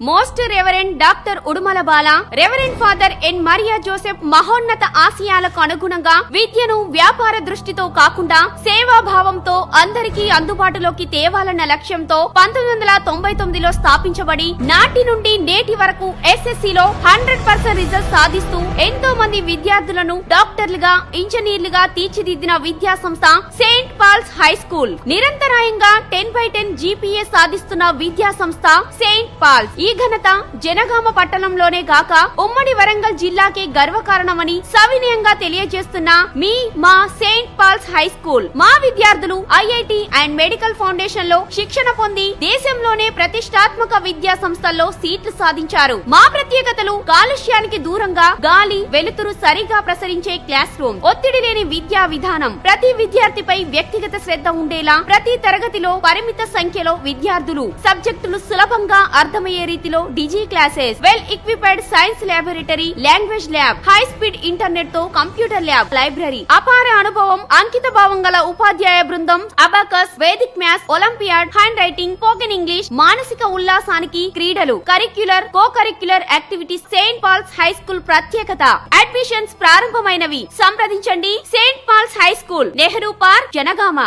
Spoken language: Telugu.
మోస్ట్ రెవరెండ్ డాక్టర్ ఉడుమల బాల, రెవరెండ్ ఫాదర్ ఎన్ మరియా జోసెఫ్ మహోన్నత ఆశయాలకు అనుగుణంగా విద్యను వ్యాపార దృష్టితో కాకుండా సేవాభావంతో అందరికీ అందుబాటులోకి తేవాలన్న లక్ష్యంతో 1999లో స్థాపించబడి నాటి నుండి నేటి వరకు ఎస్ఎస్సీలో 100% రిజల్ట్ సాధిస్తూ ఎంతో మంది విద్యార్థులను డాక్టర్లుగా, ఇంజనీర్లుగా తీర్చిదిద్దిన విద్యా సంస్థ సెయింట్ పాల్స్ హై స్కూల్. నిరంతరాయంగా 10/10 జీపీఏ సాధిస్తున్న విద్యా సంస్థ సెయింట్ పాల్స్. ఈ ఘనత జనగామ పట్టణంలోనే గాక ఉమ్మడి వరంగల్ జిల్లాకే గర్వకారణమని సవినయంగా తెలియజేస్తున్న మా సెయింట్ పాల్స్ హై స్కూల్. మా విద్యార్థులు ఐఐటి అండ్ మెడికల్ ఫౌండేషన్ లో శిక్షణ పొంది దేశంలోనే ప్రతిష్టాత్మక విద్యా సంస్థల్లో సీట్లు సాధించారు. మా ప్రత్యేకతలు కాలుష్యానికి దూరంగా గాలి, వెలుతురు సరిగా ప్రసరించే క్లాస్ రూమ్, ఒత్తిడి లేని విద్యా విధానం, ప్రతి విద్యార్థిపై వ్యక్తిగత శ్రద్ధ ఉండేలా ప్రతి తరగతిలో పరిమిత సంఖ్యలో విద్యార్థులు, సబ్జెక్టులు సులభంగా అర్థమయ్యే రీతిలో digi classes, well equipped science laboratory, language lab, high speed internet తో కంప్యూటర్ ల్యాబ్, లైబ్రరీ, అపార అనుభవం, అంకిత భావం గల ఉపాధ్యాయ బృందం, abacus, Vedic maths, olympiad, hand writing, spoken English, మానసిక ఉల్లాసానికి క్రీడలు, curricular, co curricular activities. Saint Paul's High School ప్రత్యేకత. అడ్మిషన్స్ ప్రారంభమైనవి. సంప్రదించండి. Saint Paul's High School, Nehru Park, Janagama.